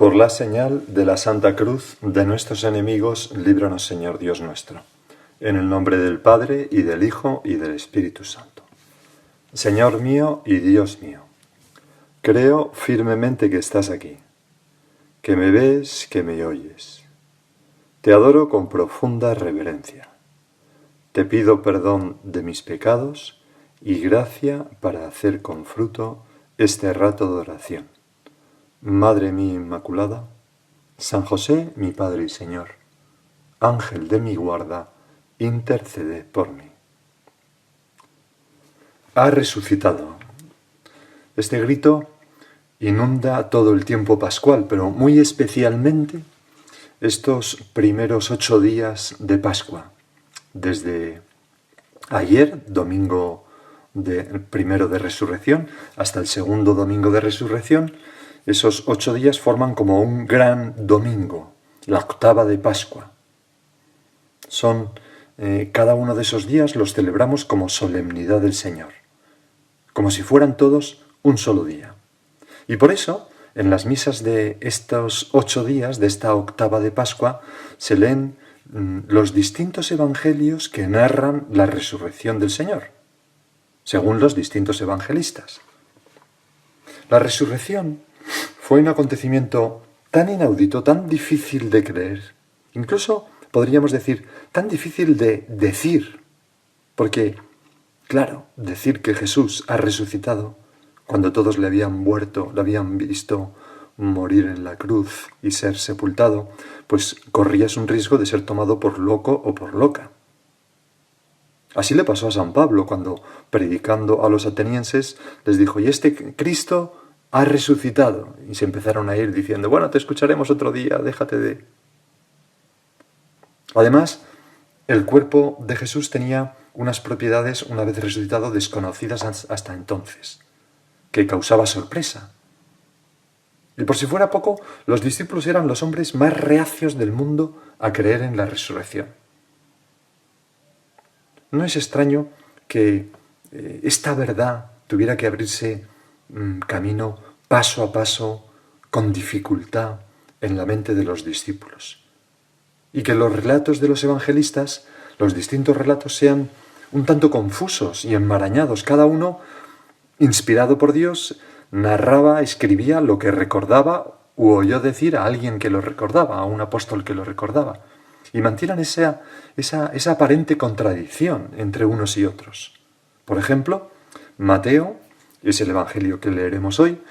Por la señal de la Santa Cruz de nuestros enemigos, líbranos, Señor Dios nuestro. En el nombre del Padre, y del Hijo, y del Espíritu Santo. Señor mío y Dios mío, creo firmemente que estás aquí, que me ves, que me oyes. Te adoro con profunda reverencia. Te pido perdón de mis pecados y gracia para hacer con fruto este rato de oración. Madre mía Inmaculada, San José, mi Padre y Señor, Ángel de mi guarda, intercede por mí. Ha resucitado. Este grito inunda todo el tiempo pascual, pero muy especialmente estos primeros 8 días de Pascua, desde ayer, domingo primero de Resurrección, hasta el segundo domingo de Resurrección. Esos 8 días forman como un gran domingo, la octava de Pascua. Cada uno de esos días los celebramos como solemnidad del Señor, como si fueran todos un solo día. Y por eso, en las misas de estos 8 días, de esta octava de Pascua, se leen los distintos evangelios que narran la resurrección del Señor, según los distintos evangelistas. La resurrección fue un acontecimiento tan inaudito, tan difícil de creer, incluso podríamos decir, tan difícil de decir, porque, claro, decir que Jesús ha resucitado cuando todos le habían muerto, le habían visto morir en la cruz y ser sepultado, pues corrías un riesgo de ser tomado por loco o por loca. Así le pasó a San Pablo cuando, predicando a los atenienses, les dijo, y este Cristo ha resucitado. Y se empezaron a ir diciendo, bueno, te escucharemos otro día, déjate de... Además, el cuerpo de Jesús tenía unas propiedades, una vez resucitado, desconocidas hasta entonces, que causaba sorpresa. Y por si fuera poco, los discípulos eran los hombres más reacios del mundo a creer en la resurrección. No es extraño que esta verdad tuviera que abrirse camino paso a paso, con dificultad, en la mente de los discípulos. Y que los relatos de los evangelistas, los distintos relatos, sean un tanto confusos y enmarañados. Cada uno, inspirado por Dios, narraba, escribía lo que recordaba u oyó decir a alguien que lo recordaba, a un apóstol que lo recordaba. Y mantienen esa aparente contradicción entre unos y otros. Por ejemplo, Mateo, es el evangelio que leeremos hoy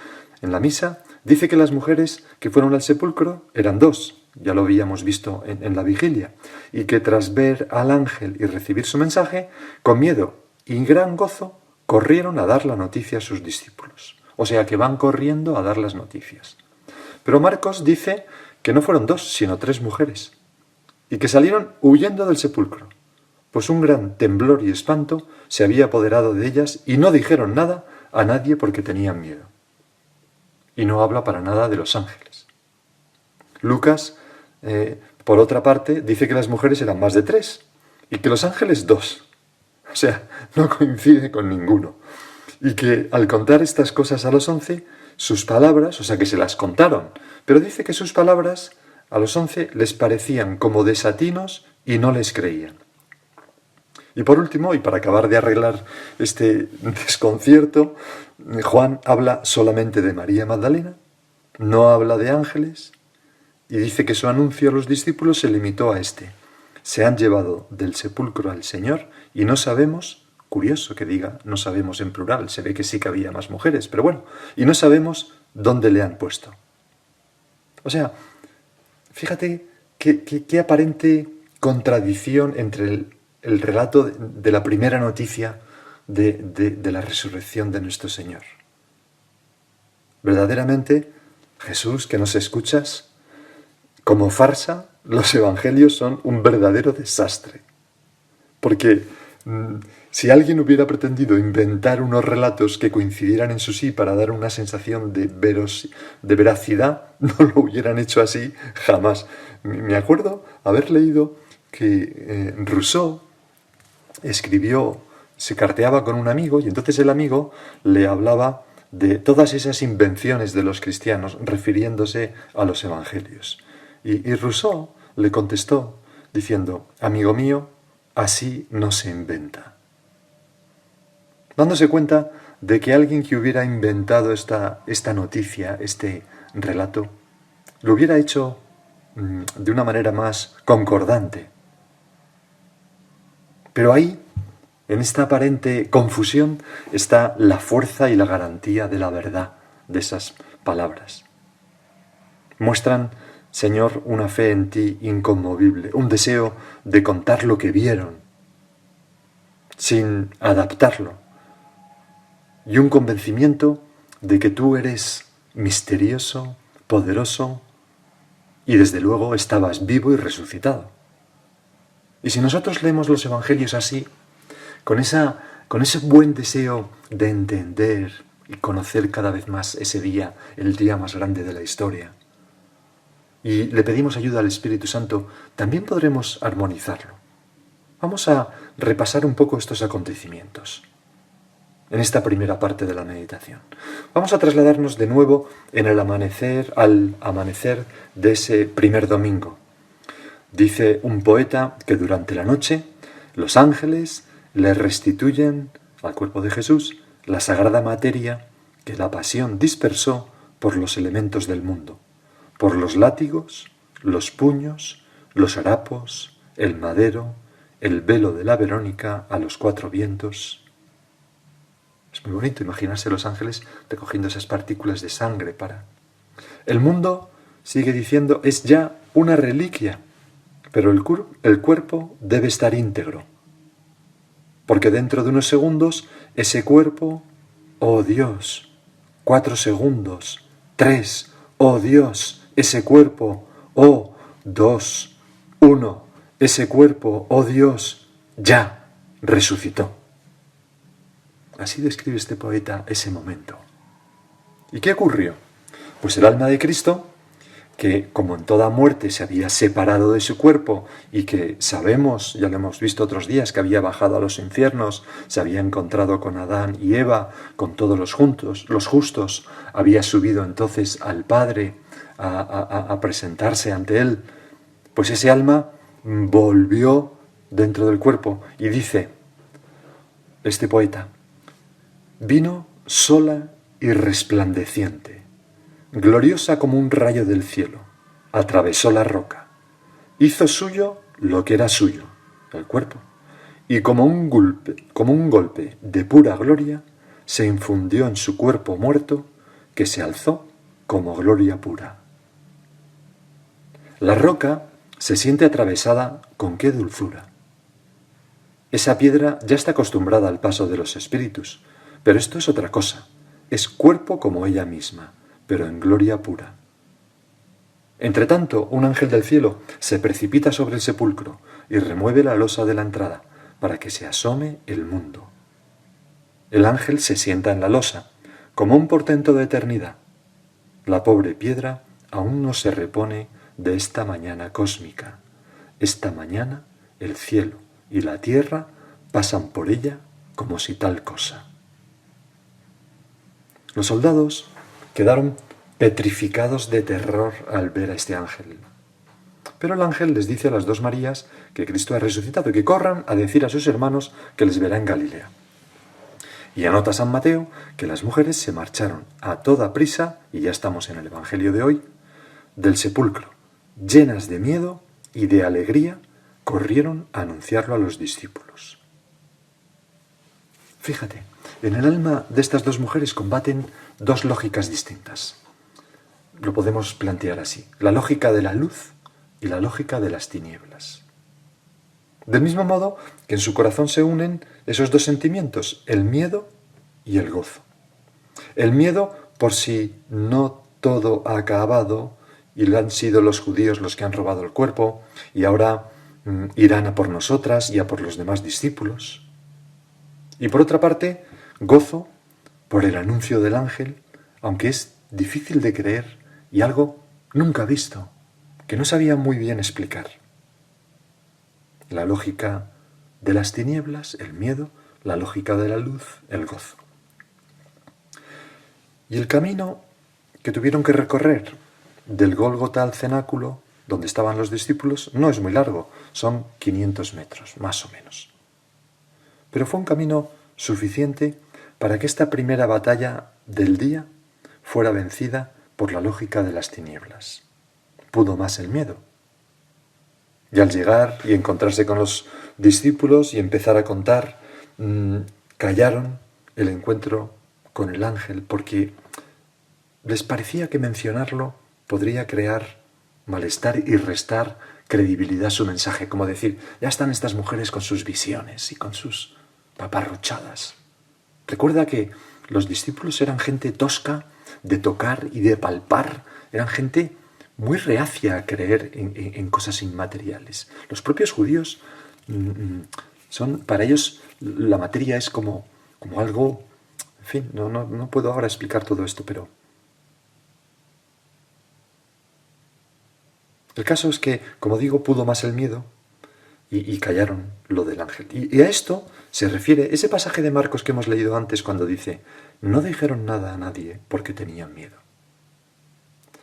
en la misa, dice que las mujeres que fueron al sepulcro eran 2, ya lo habíamos visto en la vigilia, y que tras ver al ángel y recibir su mensaje, con miedo y gran gozo, corrieron a dar la noticia a sus discípulos. O sea, que van corriendo a dar las noticias. Pero Marcos dice que no fueron 2, sino 3 mujeres, y que salieron huyendo del sepulcro, pues un gran temblor y espanto se había apoderado de ellas y no dijeron nada a nadie porque tenían miedo. Y no habla para nada de los ángeles. Lucas, por otra parte, dice que las mujeres eran más de 3 y que los ángeles 2. O sea, no coincide con ninguno. Y que al contar estas cosas a los 11, sus palabras, o sea que se las contaron, pero dice que sus palabras a los 11 les parecían como desatinos y no les creían. Y por último, y para acabar de arreglar este desconcierto, Juan habla solamente de María Magdalena, no habla de ángeles, y dice que su anuncio a los discípulos se limitó a este. Se han llevado del sepulcro al Señor y no sabemos, curioso que diga, no sabemos en plural, se ve que sí que había más mujeres, pero bueno, y no sabemos dónde le han puesto. O sea, fíjate qué aparente contradicción entre el relato de la primera noticia de la resurrección de nuestro Señor. Verdaderamente, Jesús, que nos escuchas, como farsa, los evangelios son un verdadero desastre. Porque si alguien hubiera pretendido inventar unos relatos que coincidieran en su sí para dar una sensación de veracidad, no lo hubieran hecho así jamás. Me acuerdo haber leído que Rousseau escribió, se carteaba con un amigo y entonces el amigo le hablaba de todas esas invenciones de los cristianos refiriéndose a los evangelios. Y Rousseau le contestó diciendo: amigo mío, así no se inventa. Dándose cuenta de que alguien que hubiera inventado esta noticia, este relato, lo hubiera hecho de una manera más concordante. Pero ahí, en esta aparente confusión, está la fuerza y la garantía de la verdad de esas palabras. Muestran, Señor, una fe en ti inconmovible, un deseo de contar lo que vieron, sin adaptarlo, y un convencimiento de que tú eres misterioso, poderoso, y desde luego estabas vivo y resucitado. Y si nosotros leemos los evangelios así, con ese buen deseo de entender y conocer cada vez más ese día, el día más grande de la historia, y le pedimos ayuda al Espíritu Santo, también podremos armonizarlo. Vamos a repasar un poco estos acontecimientos en esta primera parte de la meditación. Vamos a trasladarnos de nuevo al amanecer de ese primer domingo. Dice un poeta que durante la noche los ángeles le restituyen al cuerpo de Jesús la sagrada materia que la pasión dispersó por los elementos del mundo, por los látigos, los puños, los harapos, el madero, el velo de la Verónica a los cuatro vientos. Es muy bonito imaginarse a los ángeles recogiendo esas partículas de sangre para... El mundo, sigue diciendo, es ya una reliquia, pero el cuerpo debe estar íntegro, porque dentro de unos segundos ese cuerpo, oh Dios, 4 segundos, 3, oh Dios, ese cuerpo, oh 2, 1, ese cuerpo, oh Dios, ya resucitó. Así describe este poeta ese momento. ¿Y qué ocurrió? Pues el alma de Cristo, que como en toda muerte se había separado de su cuerpo y que sabemos, ya lo hemos visto otros días, que había bajado a los infiernos, se había encontrado con Adán y Eva, con todos los justos, había subido entonces al Padre a presentarse ante Él, pues ese alma volvió dentro del cuerpo y dice este poeta: vino sola y resplandeciente, gloriosa como un rayo del cielo, atravesó la roca, hizo suyo lo que era suyo, el cuerpo, y como un golpe de pura gloria, se infundió en su cuerpo muerto, que se alzó como gloria pura. La roca se siente atravesada con qué dulzura. Esa piedra ya está acostumbrada al paso de los espíritus, pero esto es otra cosa, es cuerpo como ella misma, pero en gloria pura. Entretanto, un ángel del cielo se precipita sobre el sepulcro y remueve la losa de la entrada para que se asome el mundo. El ángel se sienta en la losa, como un portento de eternidad. La pobre piedra aún no se repone de esta mañana cósmica. Esta mañana el cielo y la tierra pasan por ella como si tal cosa. Los soldados quedaron petrificados de terror al ver a este ángel. Pero el ángel les dice a las dos Marías que Cristo ha resucitado y que corran a decir a sus hermanos que les verá en Galilea. Y anota San Mateo que las mujeres se marcharon a toda prisa, y ya estamos en el Evangelio de hoy, del sepulcro, llenas de miedo y de alegría, corrieron a anunciarlo a los discípulos. Fíjate, en el alma de estas dos mujeres combaten dos lógicas distintas. Lo podemos plantear así: la lógica de la luz y la lógica de las tinieblas. Del mismo modo que en su corazón se unen esos dos sentimientos, el miedo y el gozo. El miedo por si no todo ha acabado y han sido los judíos los que han robado el cuerpo y ahora irán a por nosotras y a por los demás discípulos. Y por otra parte, gozo por el anuncio del ángel, aunque es difícil de creer y algo nunca visto, que no sabía muy bien explicar. La lógica de las tinieblas, el miedo; la lógica de la luz, el gozo. Y el camino que tuvieron que recorrer del Gólgota al cenáculo, donde estaban los discípulos, no es muy largo, son 500 metros, más o menos. Pero fue un camino suficiente para que esta primera batalla del día fuera vencida por la lógica de las tinieblas. Pudo más el miedo. Y al llegar y encontrarse con los discípulos y empezar a contar, callaron el encuentro con el ángel porque les parecía que mencionarlo podría crear malestar y restar credibilidad a su mensaje, como decir, ya están estas mujeres con sus visiones y con sus paparruchadas. Recuerda que los discípulos eran gente tosca de tocar y de palpar, eran gente muy reacia a creer en cosas inmateriales. Los propios judíos, para ellos la materia es como algo, en fin, no puedo ahora explicar todo esto, pero el caso es que, como digo, pudo más el miedo y callaron lo del ángel. Y a esto se refiere ese pasaje de Marcos que hemos leído antes cuando dice, no dijeron nada a nadie porque tenían miedo.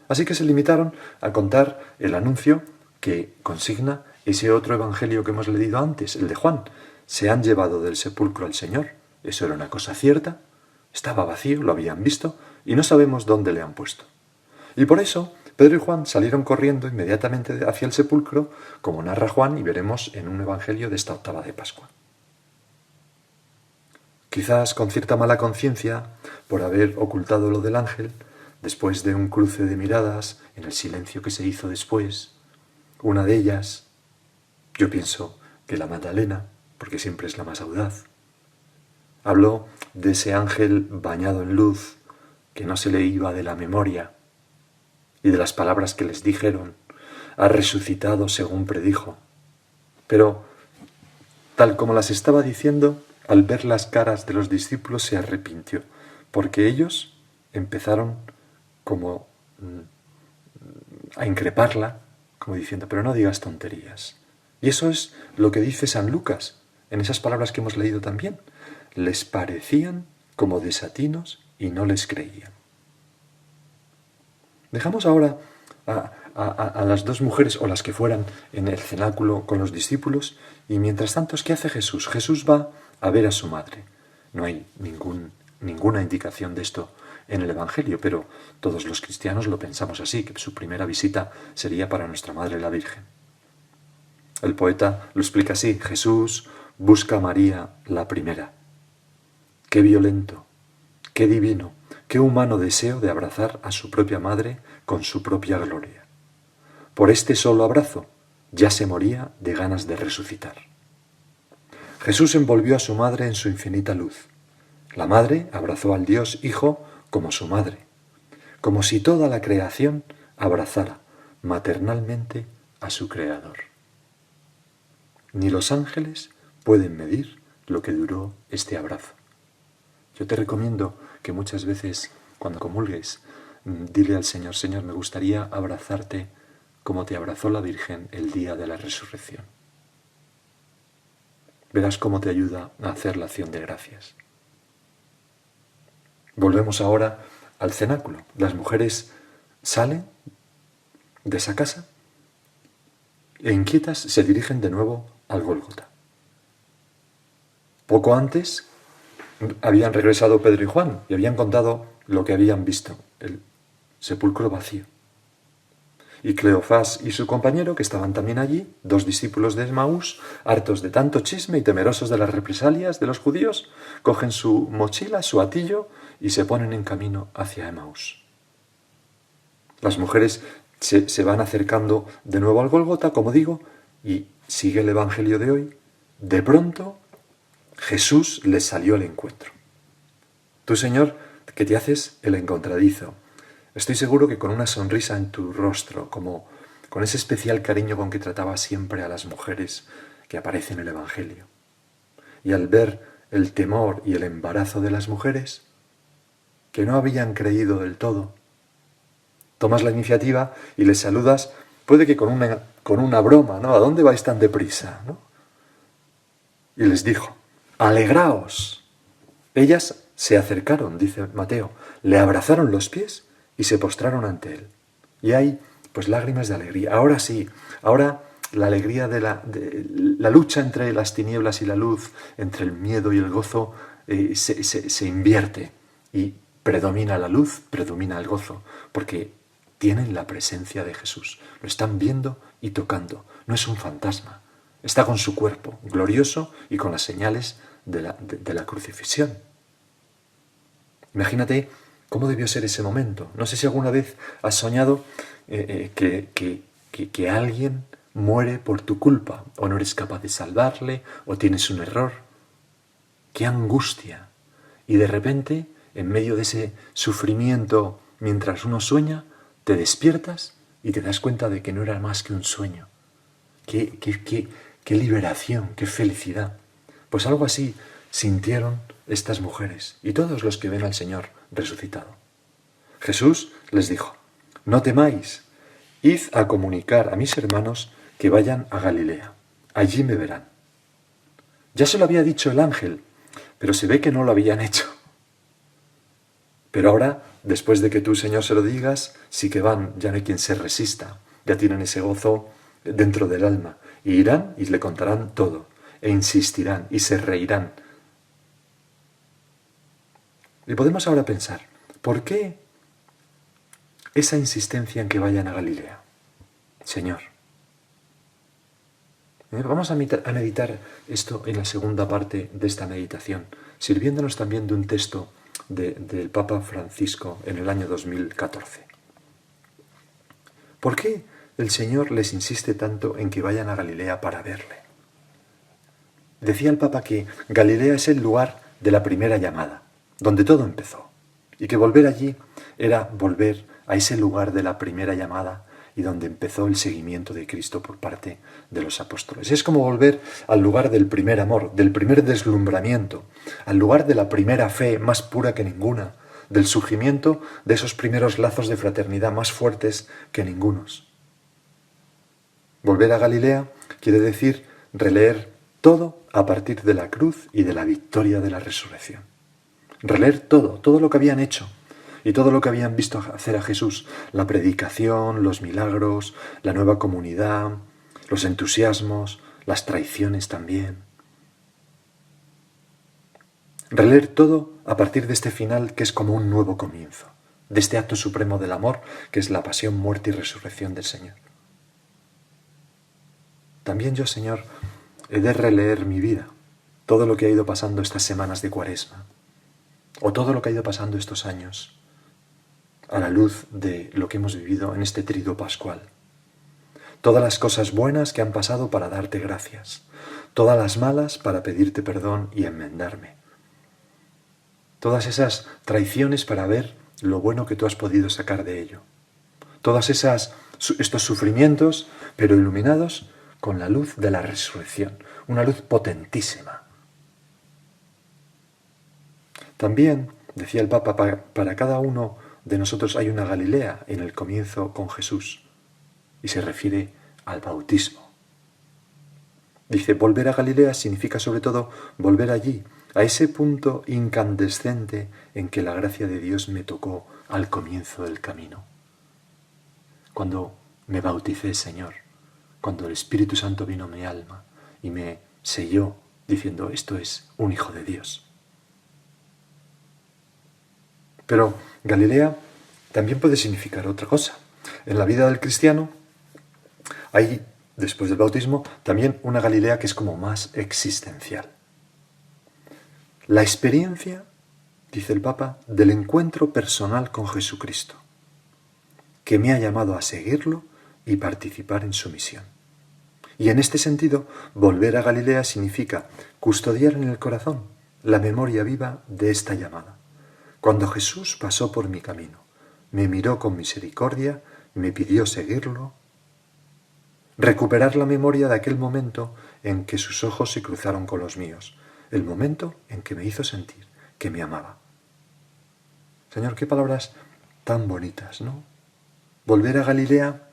Así que se limitaron a contar el anuncio que consigna ese otro evangelio que hemos leído antes, el de Juan. Se han llevado del sepulcro al Señor. Eso era una cosa cierta. Estaba vacío, lo habían visto, y no sabemos dónde le han puesto. Y por eso Pedro y Juan salieron corriendo inmediatamente hacia el sepulcro, como narra Juan y veremos en un evangelio de esta octava de Pascua. Quizás con cierta mala conciencia por haber ocultado lo del ángel, después de un cruce de miradas, en el silencio que se hizo después, una de ellas, yo pienso que la Magdalena, porque siempre es la más audaz, habló de ese ángel bañado en luz, que no se le iba de la memoria, y de las palabras que les dijeron, ha resucitado según predijo. Pero, tal como las estaba diciendo, al ver las caras de los discípulos se arrepintió, porque ellos empezaron como a increparla, como diciendo, pero no digas tonterías. Y eso es lo que dice San Lucas, en esas palabras que hemos leído también. Les parecían como desatinos y no les creían. Dejamos ahora a las dos mujeres, o las que fueran, en el cenáculo con los discípulos, y mientras tanto, ¿qué hace Jesús? Jesús va a ver a su madre. No hay ninguna indicación de esto en el Evangelio, pero todos los cristianos lo pensamos así, que su primera visita sería para nuestra Madre la Virgen. El poeta lo explica así, Jesús busca a María la primera. Qué violento, qué divino, qué humano deseo de abrazar a su propia madre con su propia gloria. Por este solo abrazo ya se moría de ganas de resucitar. Jesús envolvió a su madre en su infinita luz. La madre abrazó al Dios Hijo como su madre, como si toda la creación abrazara maternalmente a su Creador. Ni los ángeles pueden medir lo que duró este abrazo. Yo te recomiendo que muchas veces, cuando comulgues, dile al Señor, Señor, me gustaría abrazarte como te abrazó la Virgen el día de la resurrección. Verás cómo te ayuda a hacer la acción de gracias. Volvemos ahora al cenáculo. Las mujeres salen de esa casa e inquietas se dirigen de nuevo al Gólgota. Poco antes habían regresado Pedro y Juan y habían contado lo que habían visto, el sepulcro vacío. Y Cleofás y su compañero, que estaban también allí, dos discípulos de Emaús, hartos de tanto chisme y temerosos de las represalias de los judíos, cogen su mochila, su hatillo y se ponen en camino hacia Emaús. Las mujeres se van acercando de nuevo al Gólgota, como digo, y sigue el Evangelio de hoy. De pronto, Jesús les salió al encuentro. Tú, Señor, que te haces el encontradizo. Estoy seguro que con una sonrisa en tu rostro, como con ese especial cariño con que trataba siempre a las mujeres que aparece en el Evangelio. Y al ver el temor y el embarazo de las mujeres, que no habían creído del todo, tomas la iniciativa y les saludas, puede que con una broma, ¿no? ¿A dónde vais tan deprisa? ¿No? Y les dijo, alegraos. Ellas se acercaron, dice Mateo, le abrazaron los pies y se postraron ante él. Y hay pues lágrimas de alegría. Ahora sí, ahora la alegría de la lucha entre las tinieblas y la luz, entre el miedo y el gozo, se invierte y predomina la luz, predomina el gozo, porque tienen la presencia de Jesús, lo están viendo y tocando, no es un fantasma, está con su cuerpo glorioso y con las señales de la crucifixión. Imagínate cómo debió ser ese momento. No sé si alguna vez has soñado que alguien muere por tu culpa, o no eres capaz de salvarle, o tienes un error. ¡Qué angustia! Y de repente, en medio de ese sufrimiento, mientras uno sueña, te despiertas y te das cuenta de que no era más que un sueño. ¡Qué liberación, qué felicidad! Pues algo así sintieron estas mujeres y todos los que ven al Señor resucitado. Jesús les dijo: no temáis, id a comunicar a mis hermanos que vayan a Galilea, allí me verán. Ya se lo había dicho el ángel, pero se ve que no lo habían hecho. Pero ahora, después de que tú, Señor, se lo digas, sí que van, ya no hay quien se resista, ya tienen ese gozo dentro del alma, y irán y le contarán todo, e insistirán y se reirán. Y podemos ahora pensar, ¿por qué esa insistencia en que vayan a Galilea? Señor, vamos a meditar esto en la segunda parte de esta meditación, sirviéndonos también de un texto del Papa Francisco en el año 2014. ¿Por qué el Señor les insiste tanto en que vayan a Galilea para verle? Decía el Papa que Galilea es el lugar de la primera llamada, donde todo empezó, y que volver allí era volver a ese lugar de la primera llamada y donde empezó el seguimiento de Cristo por parte de los apóstoles. Es como volver al lugar del primer amor, del primer deslumbramiento, al lugar de la primera fe más pura que ninguna, del surgimiento de esos primeros lazos de fraternidad más fuertes que ningunos. Volver a Galilea quiere decir releer todo a partir de la cruz y de la victoria de la resurrección. Releer todo lo que habían hecho y todo lo que habían visto hacer a Jesús, la predicación, los milagros, la nueva comunidad, los entusiasmos, las traiciones también. Releer todo a partir de este final que es como un nuevo comienzo, de este acto supremo del amor que es la pasión, muerte y resurrección del Señor. También yo, Señor, he de releer mi vida, todo lo que ha ido pasando estas semanas de Cuaresma, o todo lo que ha ido pasando estos años, a la luz de lo que hemos vivido en este triduo pascual. Todas las cosas buenas que han pasado para darte gracias, todas las malas para pedirte perdón y enmendarme. Todas esas traiciones para ver lo bueno que tú has podido sacar de ello. Todos estos sufrimientos, pero iluminados con la luz de la resurrección, una luz potentísima. También, decía el Papa, para cada uno de nosotros hay una Galilea en el comienzo con Jesús, y se refiere al bautismo. Dice, volver a Galilea significa sobre todo volver allí, a ese punto incandescente en que la gracia de Dios me tocó al comienzo del camino. Cuando me bauticé, Señor, cuando el Espíritu Santo vino a mi alma y me selló diciendo, esto es un hijo de Dios. Pero Galilea también puede significar otra cosa. En la vida del cristiano hay, después del bautismo, también una Galilea que es como más existencial. La experiencia, dice el Papa, del encuentro personal con Jesucristo, que me ha llamado a seguirlo y participar en su misión. Y en este sentido, volver a Galilea significa custodiar en el corazón la memoria viva de esta llamada. Cuando Jesús pasó por mi camino, me miró con misericordia, me pidió seguirlo, recuperar la memoria de aquel momento en que sus ojos se cruzaron con los míos, el momento en que me hizo sentir que me amaba. Señor, qué palabras tan bonitas, ¿no? Volver a Galilea,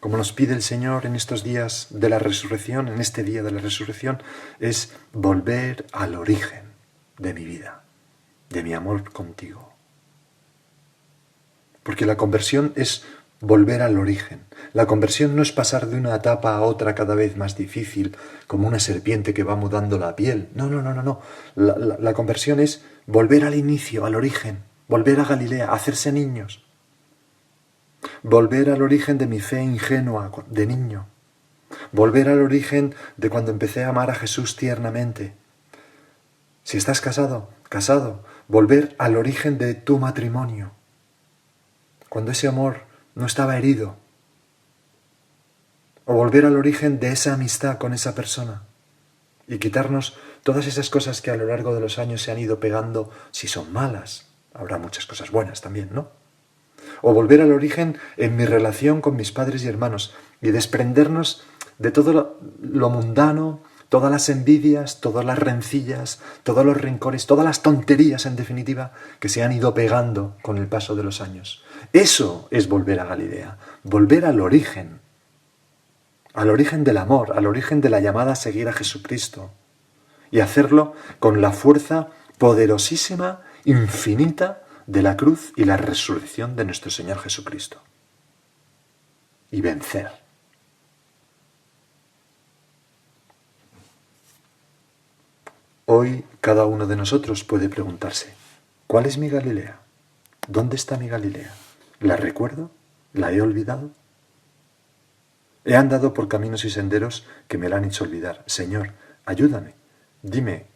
como nos pide el Señor en estos días de la resurrección, en este día de la resurrección, es volver al origen de mi vida, de mi amor contigo. Porque la conversión es volver al origen. La conversión no es pasar de una etapa a otra cada vez más difícil, como una serpiente que va mudando la piel. No, no, no, no, no. La conversión es volver al inicio, al origen, volver a Galilea, hacerse niños. Volver al origen de mi fe ingenua de niño. Volver al origen de cuando empecé a amar a Jesús tiernamente. Si estás casado, volver al origen de tu matrimonio. Cuando ese amor no estaba herido. O volver al origen de esa amistad con esa persona. Y quitarnos todas esas cosas que a lo largo de los años se han ido pegando, si son malas. Habrá muchas cosas buenas también, ¿no? O volver al origen en mi relación con mis padres y hermanos y desprendernos de todo lo mundano, todas las envidias, todas las rencillas, todos los rencores, todas las tonterías, en definitiva, que se han ido pegando con el paso de los años. Eso es volver a Galilea, volver al origen del amor, al origen de la llamada a seguir a Jesucristo y hacerlo con la fuerza poderosísima, infinita, de la cruz y la resurrección de nuestro Señor Jesucristo. Y vencer. Hoy cada uno de nosotros puede preguntarse, ¿cuál es mi Galilea? ¿Dónde está mi Galilea? ¿La recuerdo? ¿La he olvidado? He andado por caminos y senderos que me la han hecho olvidar. Señor, ayúdame. Dime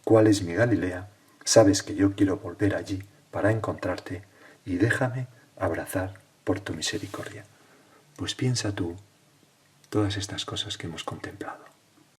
cuál es mi Galilea. Sabes que yo quiero volver allí para encontrarte y déjame abrazar por tu misericordia. Pues piensa tú todas estas cosas que hemos contemplado.